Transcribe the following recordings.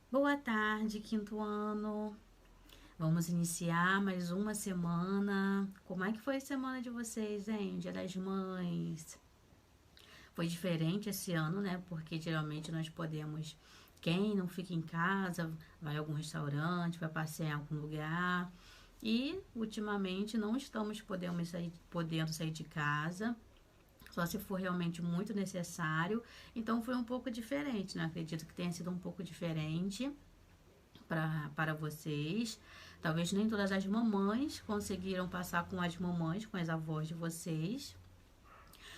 Boa tarde, quinto ano. Vamos iniciar mais uma semana. Como é que foi a semana de vocês, hein? Dia das Mães. Foi diferente esse ano, né? Porque geralmente nós podemos. Quem não fica em casa, vai a algum restaurante, vai passear em algum lugar. E ultimamente não estamos podendo sair de casa, só se for realmente muito necessário. Então foi um pouco diferente, né? Acredito que tenha sido um pouco diferente para vocês. Talvez nem todas as mamães conseguiram passar com as mamães, com as avós de vocês.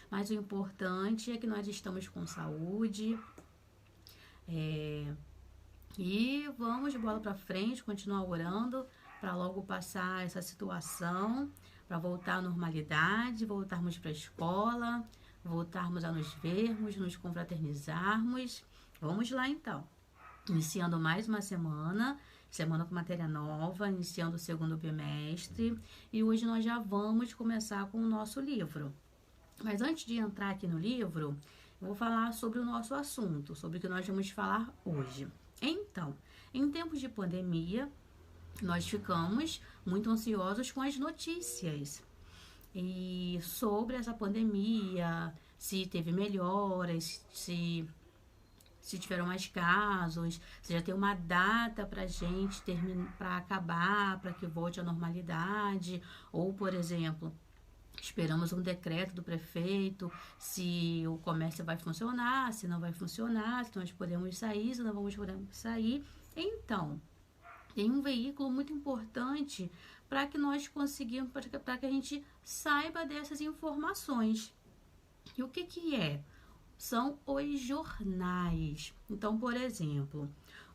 Mas o importante é que nós estamos com saúde. É, e vamos de bola para frente, continuar orando para logo passar essa situação, para voltar à normalidade, voltarmos para a escola, voltarmos a nos vermos, nos confraternizarmos. Vamos lá então. Iniciando mais uma semana com matéria nova, iniciando o segundo bimestre, e hoje nós já vamos começar com o nosso livro. Mas antes de entrar aqui no livro, eu vou falar sobre o nosso assunto, sobre o que nós vamos falar hoje. Então, em tempos de pandemia, nós ficamos muito ansiosos com as notícias e sobre essa pandemia, se teve melhoras, se tiveram mais casos, se já tem uma data para gente terminar, para acabar, para que volte à normalidade, ou, por exemplo, esperamos um decreto do prefeito, se o comércio vai funcionar, se não vai funcionar, se nós podemos sair, se não vamos poder sair. Então, tem um veículo muito importante para que nós conseguimos, para que a gente saiba dessas informações. E o que que é? São os jornais. Então, por exemplo,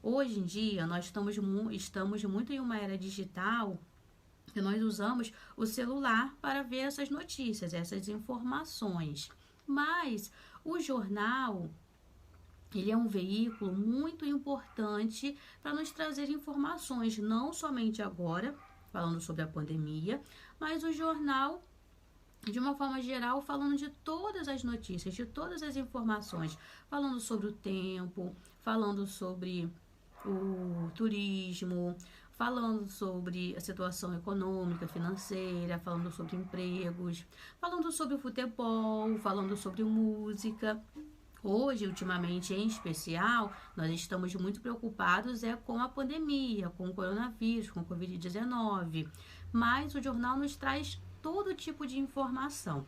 hoje em dia nós estamos muito em uma era digital e nós usamos o celular para ver essas notícias, essas informações. Mas o jornal, ele é um veículo muito importante para nos trazer informações, não somente agora, falando sobre a pandemia, mas o jornal de uma forma geral, falando de todas as notícias, de todas as informações, falando sobre o tempo, falando sobre o turismo, falando sobre a situação econômica, financeira, falando sobre empregos, falando sobre o futebol, falando sobre música. Hoje, ultimamente, em especial, nós estamos muito preocupados com a pandemia, com o coronavírus, com o Covid-19, mas o jornal nos traz todo tipo de informação.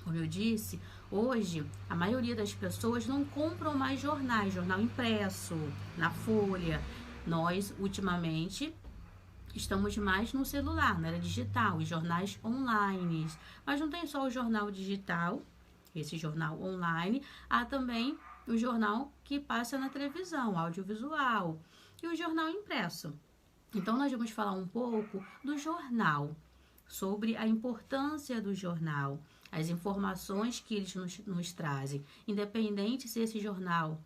Como eu disse, hoje a maioria das pessoas não compram mais jornais, jornal impresso, na folha. Nós, ultimamente, estamos mais no celular, na era digital, os jornais online. Mas não tem só o jornal digital, esse jornal online, há também o jornal que passa na televisão, audiovisual, e o jornal impresso. Então, nós vamos falar um pouco do jornal, sobre a importância do jornal, as informações que eles nos trazem, independente se esse jornal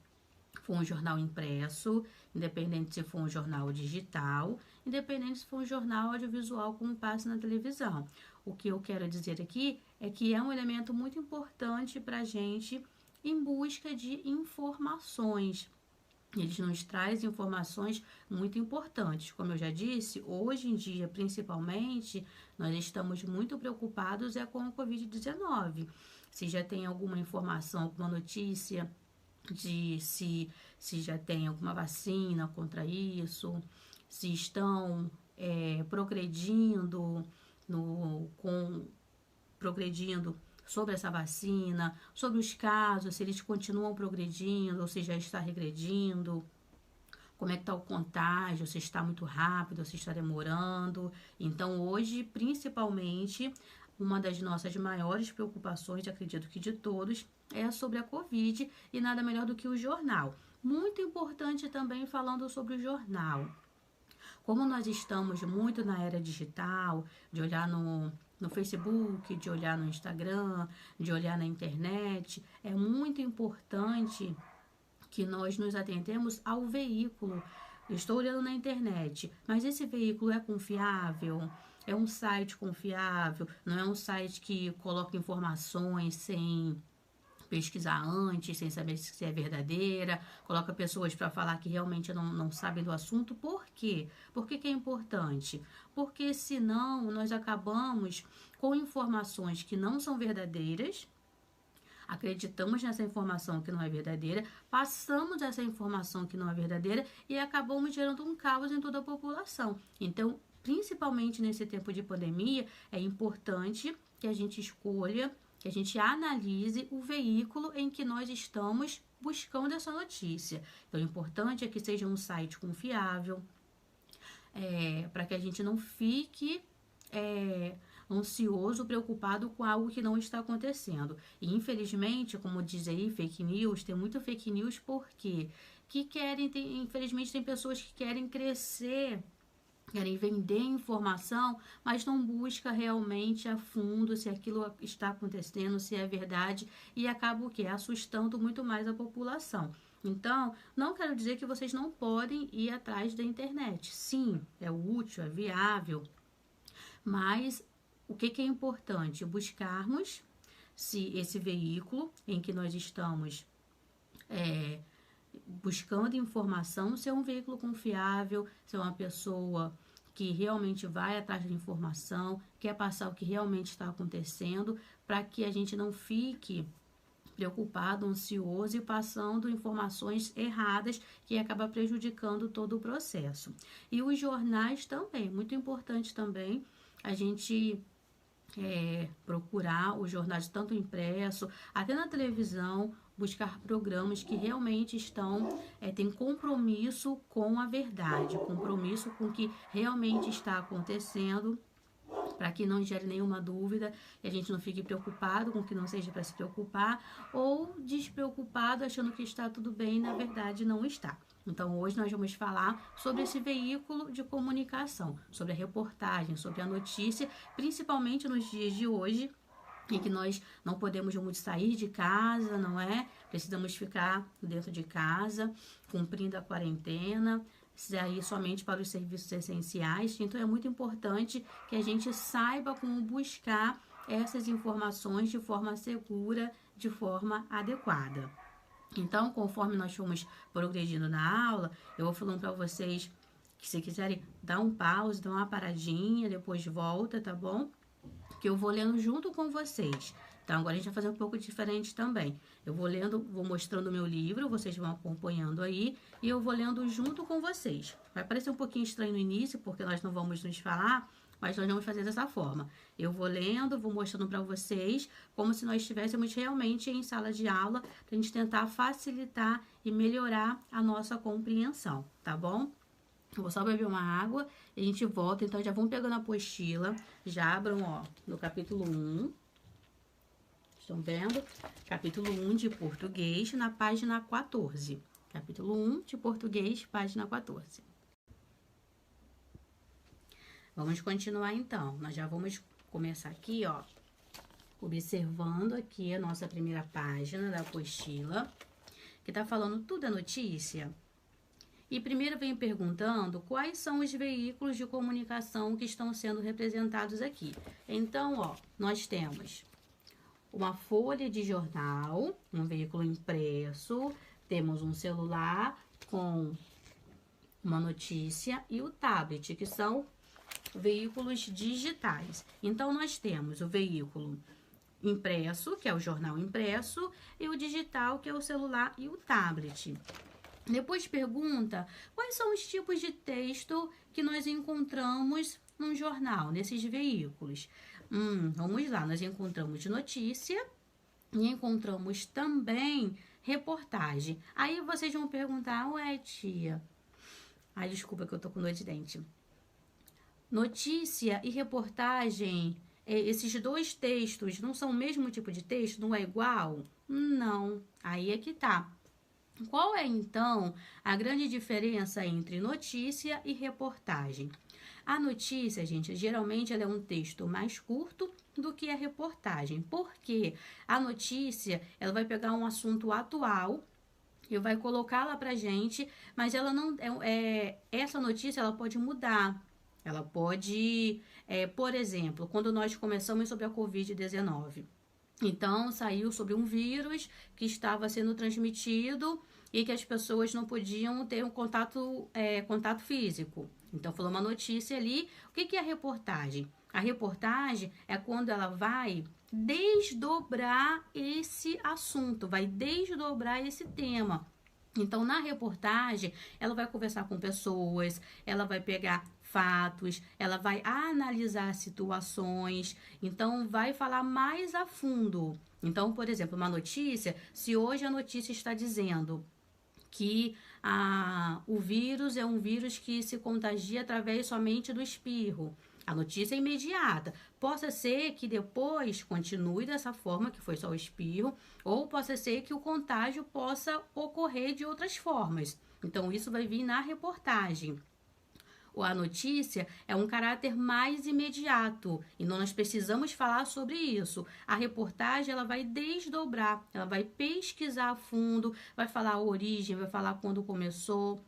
for um jornal impresso, independente se for um jornal digital, independente se for um jornal audiovisual como passa na televisão. O que eu quero dizer aqui é que é um elemento muito importante para a gente em busca de informações. Eles nos trazem informações muito importantes. Como eu já disse, hoje em dia, principalmente, nós estamos muito preocupados com a Covid-19. Se já tem alguma informação, alguma notícia de se já tem alguma vacina contra isso, se estão progredindo progredindo sobre essa vacina, sobre os casos, se eles continuam progredindo ou se já está regredindo, como é que está o contágio, se está muito rápido, se está demorando. Então, hoje, principalmente, uma das nossas maiores preocupações, acredito que de todos, é sobre a Covid e nada melhor do que o jornal. Muito importante também falando sobre o jornal. Como nós estamos muito na era digital, de olhar no Facebook, de olhar no Instagram, de olhar na internet, é muito importante que nós nos atentemos ao veículo. Eu estou olhando na internet, mas esse veículo é confiável? É um site confiável? Não é um site que coloca informações pesquisar antes, sem saber se é verdadeira, coloca pessoas para falar que realmente não sabem do assunto. Por quê? Por que é importante? Porque senão nós acabamos com informações que não são verdadeiras, acreditamos nessa informação que não é verdadeira, passamos essa informação que não é verdadeira e acabamos gerando um caos em toda a população. Então, principalmente nesse tempo de pandemia, é importante que a gente escolha, que a gente analise o veículo em que nós estamos buscando essa notícia. Então, o importante é que seja um site confiável, para que a gente não fique ansioso, preocupado com algo que não está acontecendo. E, infelizmente, como diz aí, fake news, tem muito fake news porque infelizmente, tem pessoas que querem crescer, querem vender informação, mas não busca realmente a fundo se aquilo está acontecendo, se é verdade, e acaba o quê? Assustando muito mais a população. Então, não quero dizer que vocês não podem ir atrás da internet. Sim, é útil, é viável, mas o que é importante? Buscarmos se esse veículo em que nós estamos buscando informação, se é um veículo confiável, se é uma pessoa que realmente vai atrás da informação, quer passar o que realmente está acontecendo, para que a gente não fique preocupado, ansioso e passando informações erradas que acaba prejudicando todo o processo. E os jornais também, muito importante também a gente procurar os jornais tanto impresso, até na televisão, buscar programas que realmente têm compromisso com a verdade, compromisso com o que realmente está acontecendo, para que não gere nenhuma dúvida e a gente não fique preocupado com o que não seja para se preocupar, ou despreocupado achando que está tudo bem e na verdade não está. Então, hoje nós vamos falar sobre esse veículo de comunicação, sobre a reportagem, sobre a notícia, principalmente nos dias de hoje, em que nós não podemos muito sair de casa, não é? Precisamos ficar dentro de casa, cumprindo a quarentena, sair somente para os serviços essenciais. Então, é muito importante que a gente saiba como buscar essas informações de forma segura, de forma adequada. Então, conforme nós formos progredindo na aula, eu vou falando para vocês que se quiserem dar um pause, dar uma paradinha, depois volta, tá bom? Que eu vou lendo junto com vocês. Então, agora a gente vai fazer um pouco diferente também. Eu vou lendo, vou mostrando o meu livro, vocês vão acompanhando aí, e eu vou lendo junto com vocês. Vai parecer um pouquinho estranho no início, porque nós não vamos nos falar, mas nós vamos fazer dessa forma. Eu vou lendo, vou mostrando para vocês, como se nós estivéssemos realmente em sala de aula, para a gente tentar facilitar e melhorar a nossa compreensão, tá bom? Eu vou só beber uma água e a gente volta. Então, já vão pegando a apostila, já abram, ó, no capítulo 1. Estão vendo? Capítulo 1 de português, na página 14. Capítulo 1 de português, página 14. Vamos continuar, então. Nós já vamos começar aqui, ó, observando aqui a nossa primeira página da apostila, que tá falando tudo é notícia. E primeiro vem perguntando quais são os veículos de comunicação que estão sendo representados aqui. Então, ó, nós temos uma folha de jornal, um veículo impresso, temos um celular com uma notícia e o tablet, que são veículos digitais. Então, nós temos o veículo impresso, que é o jornal impresso, e o digital, que é o celular e o tablet. Depois pergunta quais são os tipos de texto que nós encontramos num jornal, nesses veículos. Vamos lá, nós encontramos notícia e encontramos também reportagem. Aí vocês vão perguntar, ué, tia, ai, desculpa que eu tô com dor de dente. Notícia e reportagem, esses dois textos não são o mesmo tipo de texto? Não é igual? Não, aí é que tá. Qual é, então, a grande diferença entre notícia e reportagem? A notícia, gente, geralmente ela é um texto mais curto do que a reportagem. Porque a notícia, ela vai pegar um assunto atual e vai colocar lá pra gente, mas ela não essa notícia ela pode mudar. Ela pode, por exemplo, quando nós começamos sobre a Covid-19, Então, saiu sobre um vírus que estava sendo transmitido e que as pessoas não podiam ter um contato físico. Então, falou uma notícia ali. O que é a reportagem? A reportagem é quando ela vai desdobrar esse assunto, vai desdobrar esse tema. Então, na reportagem, ela vai conversar com pessoas, ela vai pegar fatos, ela vai analisar situações, então vai falar mais a fundo. Então, por exemplo, uma notícia, se hoje a notícia está dizendo que o vírus é um vírus que se contagia através somente do espirro. A notícia é imediata. Possa ser que depois continue dessa forma, que foi só o espirro, ou possa ser que o contágio possa ocorrer de outras formas. Então, isso vai vir na reportagem. A notícia é um caráter mais imediato e nós precisamos falar sobre isso. A reportagem ela vai desdobrar, ela vai pesquisar a fundo, vai falar a origem, vai falar quando começou,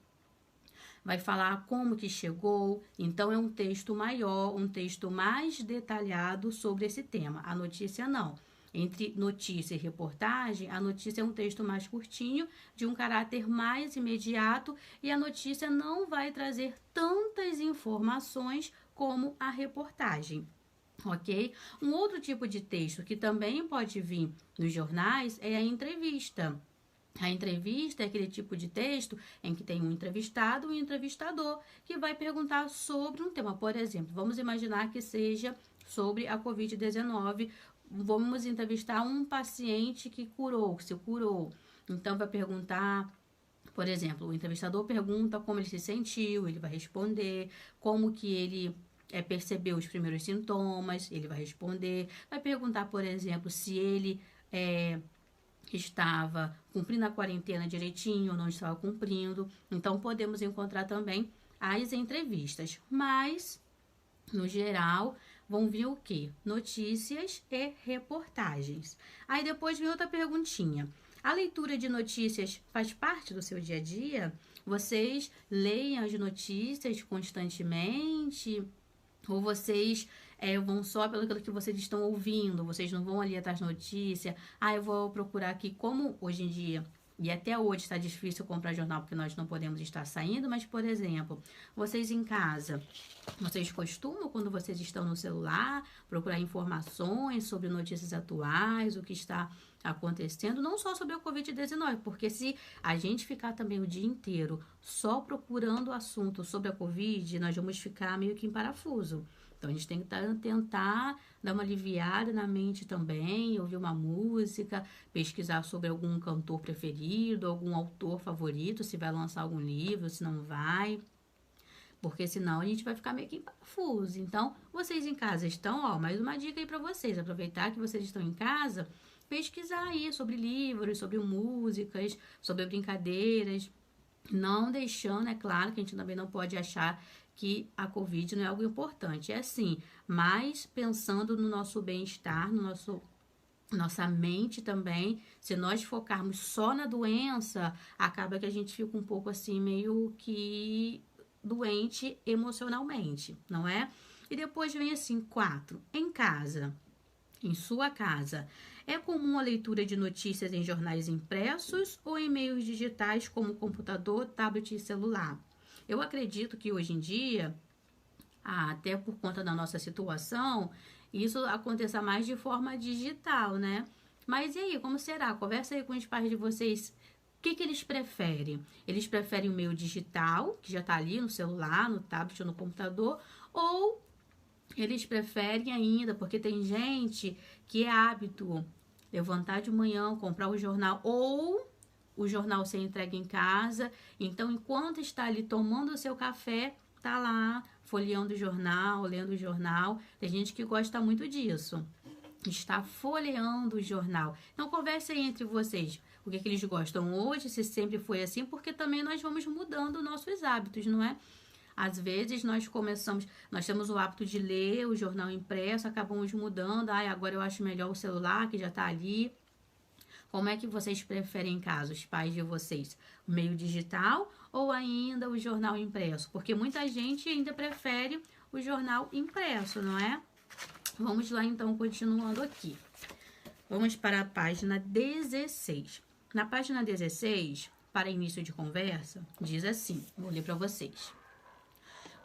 vai falar como que chegou. Então é um texto maior, um texto mais detalhado sobre esse tema. A notícia não. Entre notícia e reportagem, a notícia é um texto mais curtinho, de um caráter mais imediato, e a notícia não vai trazer tantas informações como a reportagem. Ok? Um outro tipo de texto que também pode vir nos jornais é a entrevista. A entrevista é aquele tipo de texto em que tem um entrevistado e um entrevistador que vai perguntar sobre um tema. Por exemplo, vamos imaginar que seja sobre a Covid-19. Vamos entrevistar um paciente que se curou. Então, vai perguntar, por exemplo, o entrevistador pergunta como ele se sentiu, ele vai responder, como que ele percebeu os primeiros sintomas, ele vai responder. Vai perguntar, por exemplo, se ele estava cumprindo a quarentena direitinho ou não estava cumprindo. Então, podemos encontrar também as entrevistas. Mas, no geral, vão vir o quê? Notícias e reportagens. Aí depois vem outra perguntinha. A leitura de notícias faz parte do seu dia a dia? Vocês leem as notícias constantemente? Ou vocês vão só pelo que vocês estão ouvindo? Vocês não vão ali atrás da notícia? Eu vou procurar aqui, como hoje em dia, e até hoje está difícil comprar jornal porque nós não podemos estar saindo, mas, por exemplo, vocês em casa, vocês costumam, quando vocês estão no celular, procurar informações sobre notícias atuais, o que está acontecendo, não só sobre a Covid-19, porque se a gente ficar também o dia inteiro só procurando assunto sobre a Covid, nós vamos ficar meio que em parafuso. Então, a gente tem que tentar dar uma aliviada na mente também, ouvir uma música, pesquisar sobre algum cantor preferido, algum autor favorito, se vai lançar algum livro, se não vai. Porque senão a gente vai ficar meio que em parafuso. Então, vocês em casa estão, mais uma dica aí para vocês. Aproveitar que vocês estão em casa, pesquisar aí sobre livros, sobre músicas, sobre brincadeiras. Não deixando, é claro que a gente também não pode achar que a Covid não é algo importante. É sim, mas pensando no nosso bem-estar, nossa mente também. Se nós focarmos só na doença, acaba que a gente fica um pouco assim, meio que doente emocionalmente, não é? E depois vem assim, 4, em casa. Em sua casa, é comum a leitura de notícias em jornais impressos ou em meios digitais como computador, tablet e celular? Eu acredito que hoje em dia, até por conta da nossa situação, isso aconteça mais de forma digital, né? Mas e aí, como será? Conversa aí com os pais de vocês. O que eles preferem? Eles preferem o meio digital, que já está ali no celular, no tablet ou no computador, ou eles preferem ainda, porque tem gente que é hábito levantar de manhã, comprar o jornal, ou o jornal ser entregue em casa. Então, enquanto está ali tomando o seu café, tá lá folheando o jornal, lendo o jornal. Tem gente que gosta muito disso, está folheando o jornal. Então, converse aí entre vocês. O que eles gostam hoje, se sempre foi assim, porque também nós vamos mudando nossos hábitos, não é? Às vezes nós temos o hábito de ler o jornal impresso, acabamos mudando. Agora eu acho melhor o celular, que já está ali. Como é que vocês preferem em casa, os pais de vocês? O meio digital ou ainda o jornal impresso? Porque muita gente ainda prefere o jornal impresso, não é? Vamos lá então, continuando aqui. Vamos para a página 16. Na página 16, para início de conversa, diz assim, vou ler para vocês.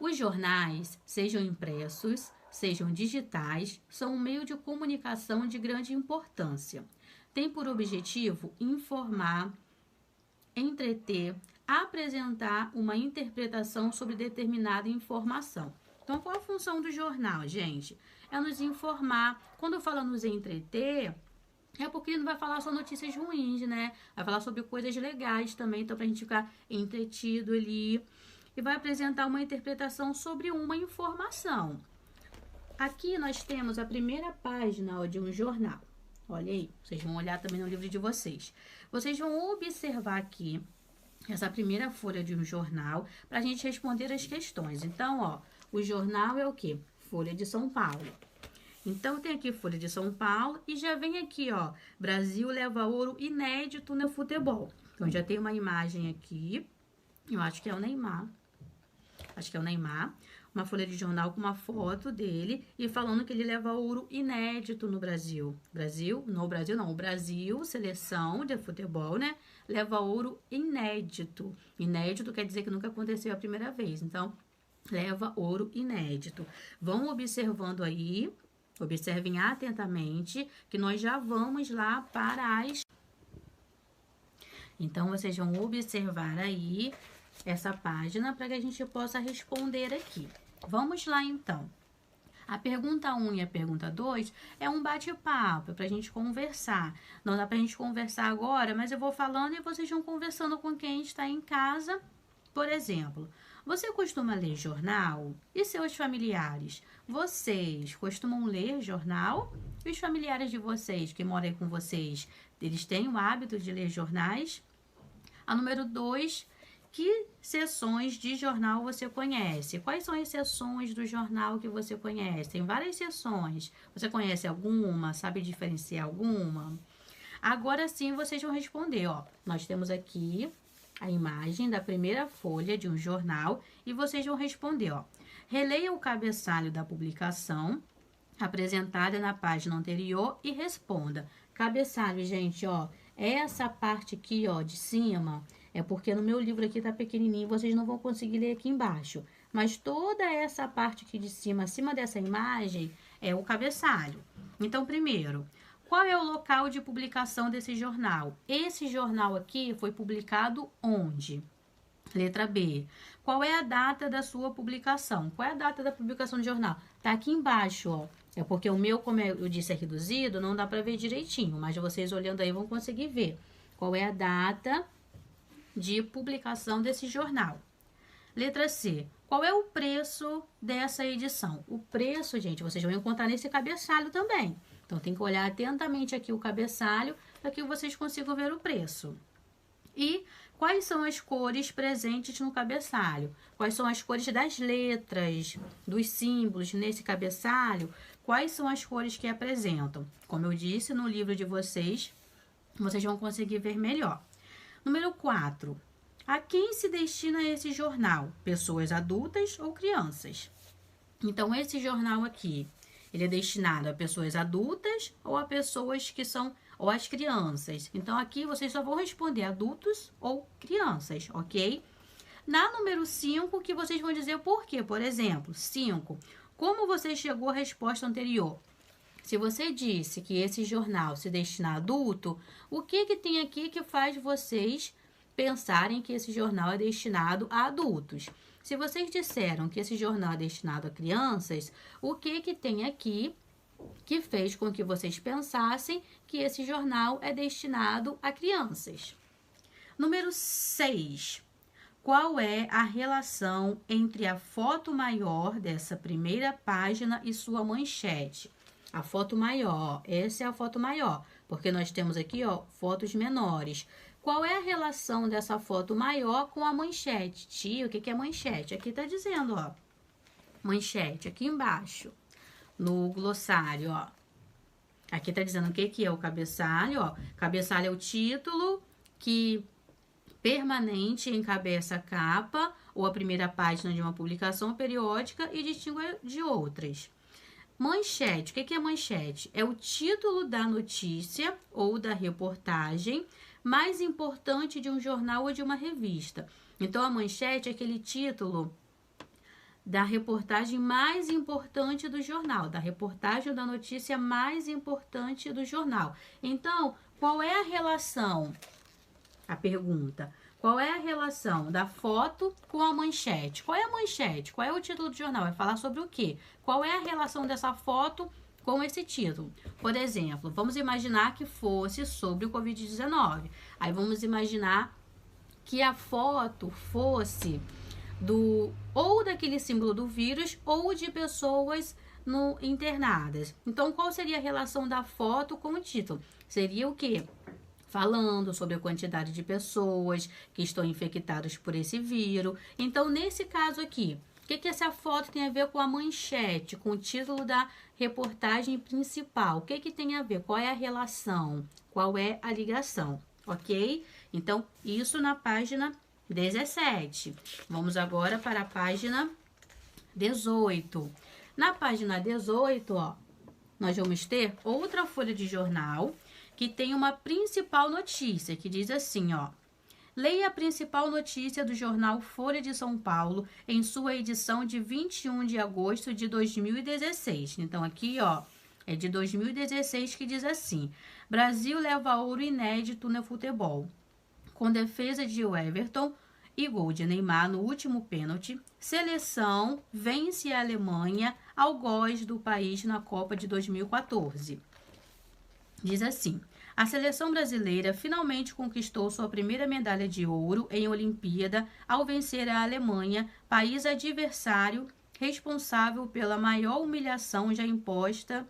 Os jornais, sejam impressos, sejam digitais, são um meio de comunicação de grande importância. Tem por objetivo informar, entreter, apresentar uma interpretação sobre determinada informação. Então, qual a função do jornal, gente? É nos informar. Quando fala nos entreter, é porque ele não vai falar só notícias ruins, né? Vai falar sobre coisas legais também, então pra gente ficar entretido ali. E vai apresentar uma interpretação sobre uma informação. Aqui nós temos a primeira página de um jornal. Olha aí, vocês vão olhar também no livro de vocês. Vocês vão observar aqui essa primeira folha de um jornal para a gente responder as questões. Então, ó, o jornal é o quê? Folha de São Paulo. Então, tem aqui Folha de São Paulo e já vem aqui, ó, Brasil leva ouro inédito no futebol. Então, já tem uma imagem aqui, eu acho que é o Neymar. Acho que é o Neymar. Uma folha de jornal com uma foto dele e falando que ele leva ouro inédito no Brasil. O Brasil, seleção de futebol, né? Leva ouro inédito. Inédito quer dizer que nunca aconteceu a primeira vez. Então, leva ouro inédito. Vão observando aí, observem atentamente, que nós já vamos lá para as... Então, vocês vão observar aí essa página para que a gente possa responder aqui. Vamos lá, então. A pergunta 1 e a pergunta 2 é um bate-papo, para a gente conversar. Não dá para a gente conversar agora, mas eu vou falando e vocês vão conversando com quem está em casa. Por exemplo, você costuma ler jornal? E seus familiares? Vocês costumam ler jornal? E os familiares de vocês, que moram aí com vocês, eles têm o hábito de ler jornais? A número 2, que seções de jornal você conhece? Quais são as seções do jornal que você conhece? Tem várias seções. Você conhece alguma? Sabe diferenciar alguma? Agora sim vocês vão responder, ó. Nós temos aqui a imagem da primeira folha de um jornal e vocês vão responder, ó. Releia o cabeçalho da publicação apresentada na página anterior e responda. Cabeçalho, gente, ó, essa parte aqui, ó, de cima, é porque no meu livro aqui tá pequenininho, vocês não vão conseguir ler aqui embaixo. Mas toda essa parte aqui de cima, acima dessa imagem, é o cabeçalho. Então, primeiro, qual é o local de publicação desse jornal? Esse jornal aqui foi publicado onde? Letra B. Qual é a data da sua publicação? Qual é a data da publicação do jornal? Tá aqui embaixo, ó. É porque o meu, como eu disse, é reduzido, não dá para ver direitinho, mas vocês olhando aí vão conseguir ver. Qual é a data de publicação desse jornal? Letra C. Qual é o preço dessa edição? O preço, gente, vocês vão encontrar nesse cabeçalho também. Então, tem que olhar atentamente aqui o cabeçalho para que vocês consigam ver o preço. E quais são as cores presentes no cabeçalho? Quais são as cores das letras, dos símbolos nesse cabeçalho? Quais são as cores que apresentam? Como eu disse, no livro de vocês, vocês vão conseguir ver melhor. Número 4. A quem se destina esse jornal? Pessoas adultas ou crianças? Então, esse jornal aqui, ele é destinado a pessoas adultas ou a pessoas que são, ou às crianças? Então, aqui vocês só vão responder adultos ou crianças, ok? Na número 5, que vocês vão dizer por quê? Por exemplo, 5. Como você chegou à resposta anterior? Se você disse que esse jornal se destina a adulto, o que tem aqui que faz vocês pensarem que esse jornal é destinado a adultos? Se vocês disseram que esse jornal é destinado a crianças, o que tem aqui que fez com que vocês pensassem que esse jornal é destinado a crianças? Número 6. Qual é a relação entre a foto maior dessa primeira página e sua manchete? A foto maior, essa é a foto maior, porque nós temos aqui, ó, fotos menores. Qual é a relação dessa foto maior com a manchete? Tia, o que é manchete? Aqui tá dizendo, ó, manchete, aqui embaixo, no glossário, ó. Aqui tá dizendo o que é o cabeçalho, ó. Cabeçalho é o título que permanente encabeça a capa ou a primeira página de uma publicação periódica e distingue de outras. Manchete. O que é manchete? É o título da notícia ou da reportagem mais importante de um jornal ou de uma revista. Então, a manchete é aquele título da reportagem mais importante do jornal, da reportagem da notícia mais importante do jornal. Então, qual é a relação? A pergunta. Qual é a relação da foto com a manchete? Qual é a manchete? Qual é o título do jornal? Vai falar sobre o quê? Qual é a relação dessa foto com esse título? Por exemplo, vamos imaginar que fosse sobre o Covid-19. Aí vamos imaginar que a foto fosse ou daquele símbolo do vírus ou de pessoas internadas. Então, qual seria a relação da foto com o título? Seria o quê? Falando sobre a quantidade de pessoas que estão infectadas por esse vírus. Então, nesse caso aqui, o que essa foto tem a ver com a manchete, com o título da reportagem principal? O que tem a ver? Qual é a relação? Qual é a ligação? Ok? Então, isso na página 17. Vamos agora para a página 18. Na página 18, ó, nós vamos ter outra folha de jornal que tem uma principal notícia, que diz assim, ó. Leia a principal notícia do jornal Folha de São Paulo em sua edição de 21 de agosto de 2016. Então, aqui, ó, é de 2016 que diz assim. Brasil leva ouro inédito no futebol. Com defesa de Everton e gol de Neymar no último pênalti, seleção vence a Alemanha algoz do país na Copa de 2014. Diz assim, a seleção brasileira finalmente conquistou sua primeira medalha de ouro em Olimpíada ao vencer a Alemanha, país adversário responsável pela maior humilhação já imposta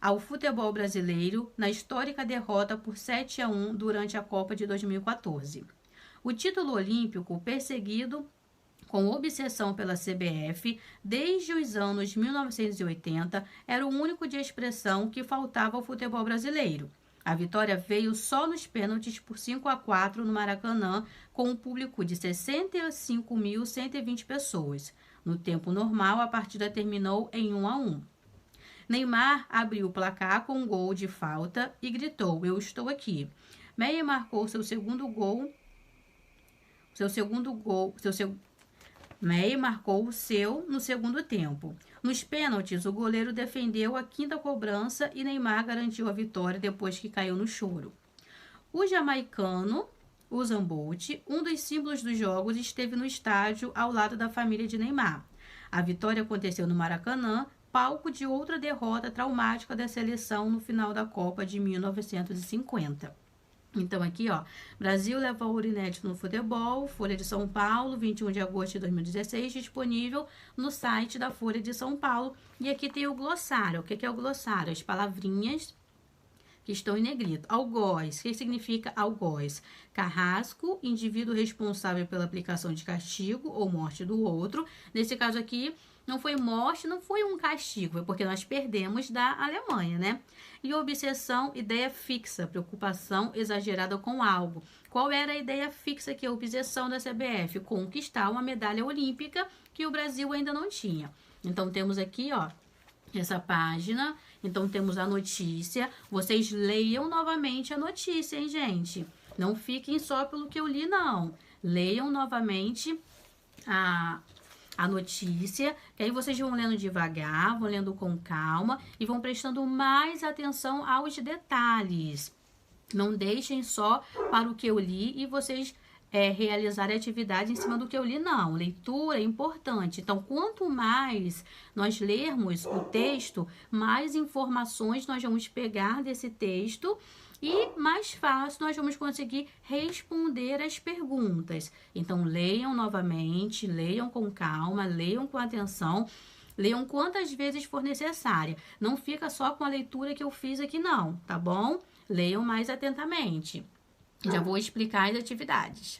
ao futebol brasileiro na histórica derrota por 7-1 durante a Copa de 2014. O título olímpico, perseguido com obsessão pela CBF desde os anos 1980, era o único de expressão que faltava ao futebol brasileiro. A vitória veio só nos pênaltis por 5-4 no Maracanã, com um público de 65.120 pessoas. No tempo normal, a partida terminou em 1-1. Neymar abriu o placar com um gol de falta e gritou, eu estou aqui. Meia marcou seu segundo gol Meia marcou o seu no segundo tempo. Nos pênaltis, o goleiro defendeu a quinta cobrança e Neymar garantiu a vitória depois que caiu no choro. O jamaicano, Usain Bolt, um dos símbolos dos jogos, esteve no estádio ao lado da família de Neymar. A vitória aconteceu no Maracanã, palco de outra derrota traumática da seleção no final da Copa de 1950. Então, aqui, ó, Brasil leva ouro inédito no futebol, Folha de São Paulo, 21 de agosto de 2016, disponível no site da Folha de São Paulo. E aqui tem o glossário. O que é o glossário? As palavrinhas que estão em negrito. Algoz. O que significa algoz? Carrasco, indivíduo responsável pela aplicação de castigo ou morte do outro. Nesse caso aqui, não foi morte, não foi um castigo, é porque nós perdemos da Alemanha, né? E obsessão, ideia fixa, preocupação exagerada com algo. Qual era a ideia fixa que a obsessão da CBF? Conquistar uma medalha olímpica que o Brasil ainda não tinha. Então, temos aqui, ó, essa página. Então, temos a notícia. Vocês leiam novamente a notícia, hein, gente? Não fiquem só pelo que eu li, não. Leiam novamente a notícia, que aí vocês vão lendo devagar, vão lendo com calma e vão prestando mais atenção aos detalhes. Não deixem só para o que eu li e vocês realizarem atividade em cima do que eu li, não. Leitura é importante. Então, quanto mais nós lermos o texto, mais informações nós vamos pegar desse texto e mais fácil nós vamos conseguir responder as perguntas. Então, leiam novamente, leiam com calma, leiam com atenção, leiam quantas vezes for necessária. Não fica só com a leitura que eu fiz aqui, não, tá bom? Leiam mais atentamente. Já vou explicar as atividades.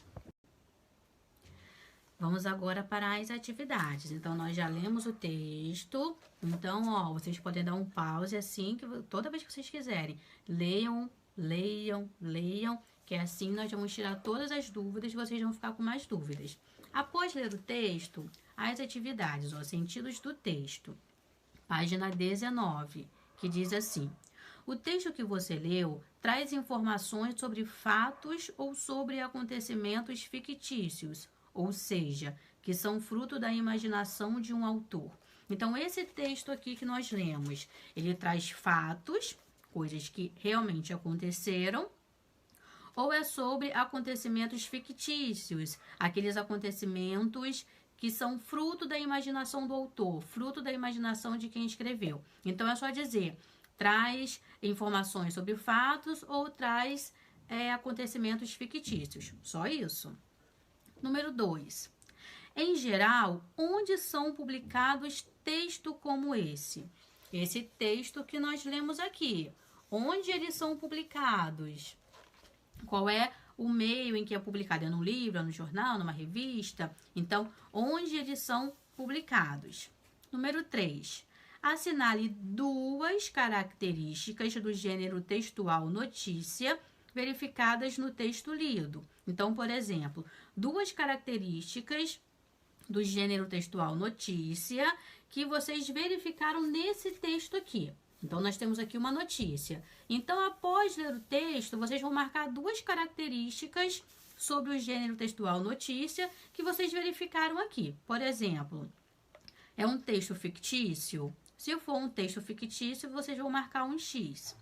Vamos agora para as atividades. Então, nós já lemos o texto. Então, ó, vocês podem dar um pause assim, que toda vez que vocês quiserem. Leiam, que assim nós vamos tirar todas as dúvidas e vocês vão ficar com mais dúvidas. Após ler o texto, as atividades, ó, sentidos do texto. página 19, que diz assim: o texto que você leu traz informações sobre fatos ou sobre acontecimentos fictícios, ou seja, que são fruto da imaginação de um autor. Então, esse texto aqui que nós lemos, ele traz fatos, coisas que realmente aconteceram, ou é sobre acontecimentos fictícios, aqueles acontecimentos que são fruto da imaginação do autor, fruto da imaginação de quem escreveu. Então, é só dizer, traz informações sobre fatos ou traz acontecimentos fictícios. Só isso. Número 2. Em geral, onde são publicados textos como esse? Esse texto que nós lemos aqui. Onde eles são publicados? Qual é o meio em que é publicado? É no livro, é no jornal, numa revista? Então, onde eles são publicados? Número 3. Assinale 2 características do gênero textual notícia verificadas no texto lido. Então, por exemplo, 2 características do gênero textual notícia que vocês verificaram nesse texto aqui. Então, nós temos aqui uma notícia. Então, após ler o texto, vocês vão marcar 2 características sobre o gênero textual notícia que vocês verificaram aqui. Por exemplo, é um texto fictício? Se for um texto fictício, vocês vão marcar um X.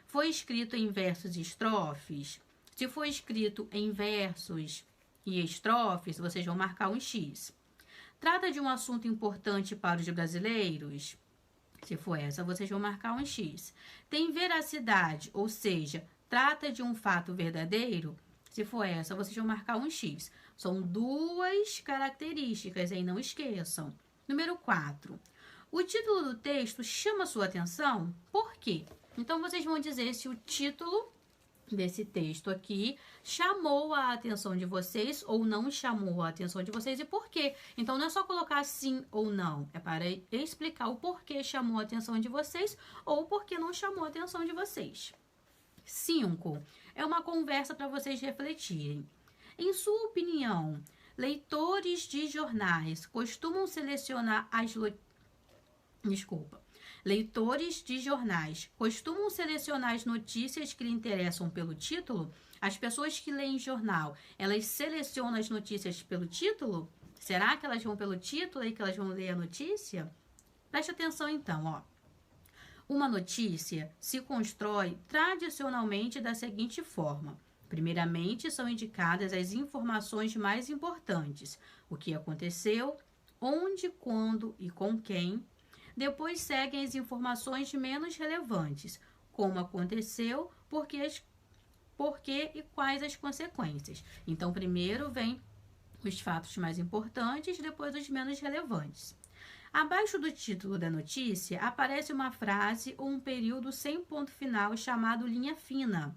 Foi escrito em versos e estrofes? Se for escrito em versos e estrofes, vocês vão marcar um X. Trata de um assunto importante para os brasileiros? Se for essa, vocês vão marcar um X. Tem veracidade, ou seja, trata de um fato verdadeiro? Se for essa, vocês vão marcar um X. São 2 características, aí não esqueçam. Número 4. O título do texto chama sua atenção? Por quê? Então, vocês vão dizer se o título desse texto aqui chamou a atenção de vocês ou não chamou a atenção de vocês e por quê. Então, não é só colocar sim ou não, é para explicar o porquê chamou a atenção de vocês ou porquê não chamou a atenção de vocês. 5. É uma conversa para vocês refletirem. Em sua opinião, leitores de jornais costumam selecionar Leitores de jornais costumam selecionar as notícias que lhe interessam pelo título? As pessoas que leem jornal, elas selecionam as notícias pelo título? Será que elas vão pelo título e que elas vão ler a notícia? Preste atenção então, ó. Uma notícia se constrói tradicionalmente da seguinte forma. Primeiramente, são indicadas as informações mais importantes. O que aconteceu, onde, quando e com quem. Depois seguem as informações menos relevantes, como aconteceu, por quê e quais as consequências. Então, primeiro vem os fatos mais importantes, depois os menos relevantes. Abaixo do título da notícia, aparece uma frase ou um período sem ponto final chamado linha fina.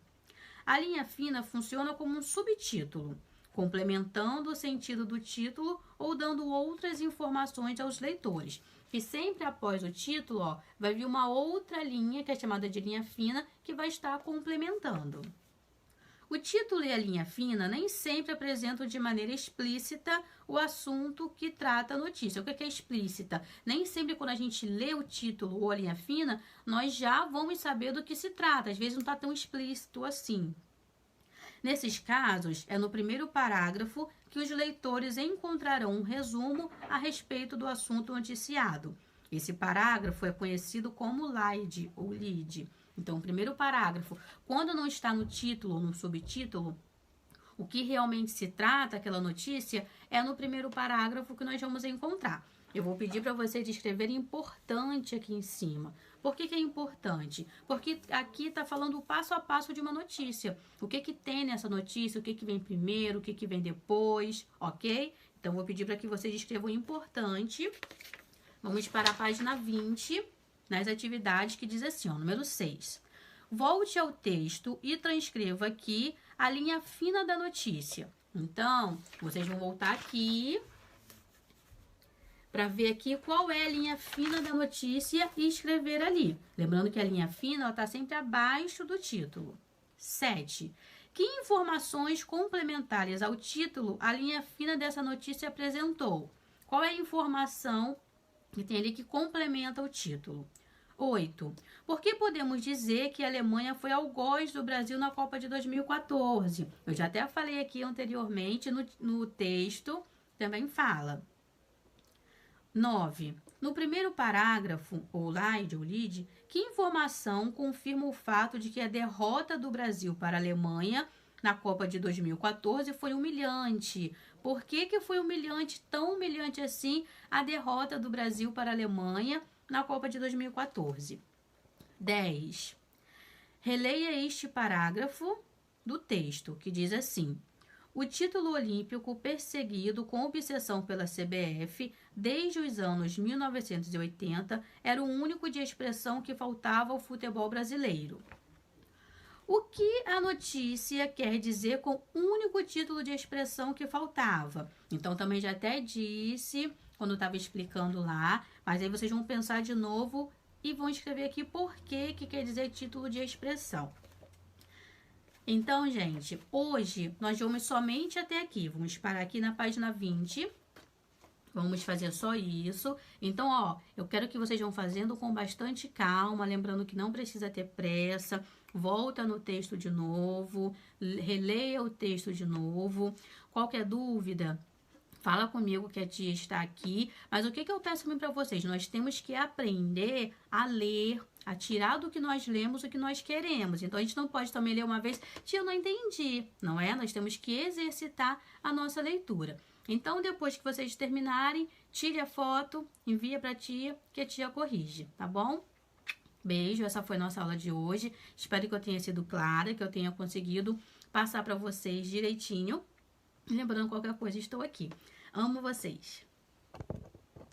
A linha fina funciona como um subtítulo, complementando o sentido do título ou dando outras informações aos leitores. E sempre após o título, ó, vai vir uma outra linha, que é chamada de linha fina, que vai estar complementando. O título e a linha fina nem sempre apresentam de maneira explícita o assunto que trata a notícia. O que é explícita? Nem sempre quando a gente lê o título ou a linha fina, nós já vamos saber do que se trata. Às vezes não está tão explícito assim. Nesses casos, é no primeiro parágrafo que os leitores encontrarão um resumo a respeito do assunto noticiado. Esse parágrafo é conhecido como lead ou lead. Então, o primeiro parágrafo, quando não está no título ou no subtítulo, o que realmente se trata, aquela notícia, é no primeiro parágrafo que nós vamos encontrar. Eu vou pedir para vocês escreverem importante aqui em cima. Por que é importante? Porque aqui está falando o passo a passo de uma notícia. O que tem nessa notícia, o que vem primeiro, o que vem depois, ok? Então, vou pedir para que vocês escrevam importante. Vamos para a página 20, nas atividades, que diz assim, ó, número 6. Volte ao texto e transcreva aqui a linha fina da notícia. Então, vocês vão voltar aqui para ver aqui qual é a linha fina da notícia e escrever ali. Lembrando que a linha fina está sempre abaixo do título. 7. Que informações complementares ao título a linha fina dessa notícia apresentou? Qual é a informação E tem ali que complementa o título. 8. Por que podemos dizer que a Alemanha foi algoz do Brasil na Copa de 2014? Eu já até falei aqui anteriormente no texto, também fala. 9. No primeiro parágrafo, ou slide, ou lead, que informação confirma o fato de que a derrota do Brasil para a Alemanha na Copa de 2014 foi humilhante? Por que foi humilhante, tão humilhante assim, a derrota do Brasil para a Alemanha na Copa de 2014? 10. Releia este parágrafo do texto, que diz assim: o título olímpico perseguido com obsessão pela CBF desde os anos 1980 era o único de expressão que faltava ao futebol brasileiro. O que a notícia quer dizer com o único título de expressão que faltava? Então, também já até disse quando estava explicando lá, mas aí vocês vão pensar de novo e vão escrever aqui por que quer dizer título de expressão. Então, gente, hoje nós vamos somente até aqui. Vamos parar aqui na página 20. Vamos fazer só isso. Então, ó, eu quero que vocês vão fazendo com bastante calma, lembrando que não precisa ter pressa. Volta no texto de novo, releia o texto de novo. Qualquer dúvida, fala comigo que a tia está aqui. Mas o que eu peço também para vocês? Nós temos que aprender a ler, a tirar do que nós lemos o que nós queremos. Então, a gente não pode também ler uma vez, tia, eu não entendi, não é? Nós temos que exercitar a nossa leitura. Então, depois que vocês terminarem, tire a foto, envia para a tia, que a tia corrige, tá bom? Beijo, essa foi a nossa aula de hoje. Espero que eu tenha sido clara, que eu tenha conseguido passar para vocês direitinho. Lembrando, qualquer coisa, estou aqui. Amo vocês!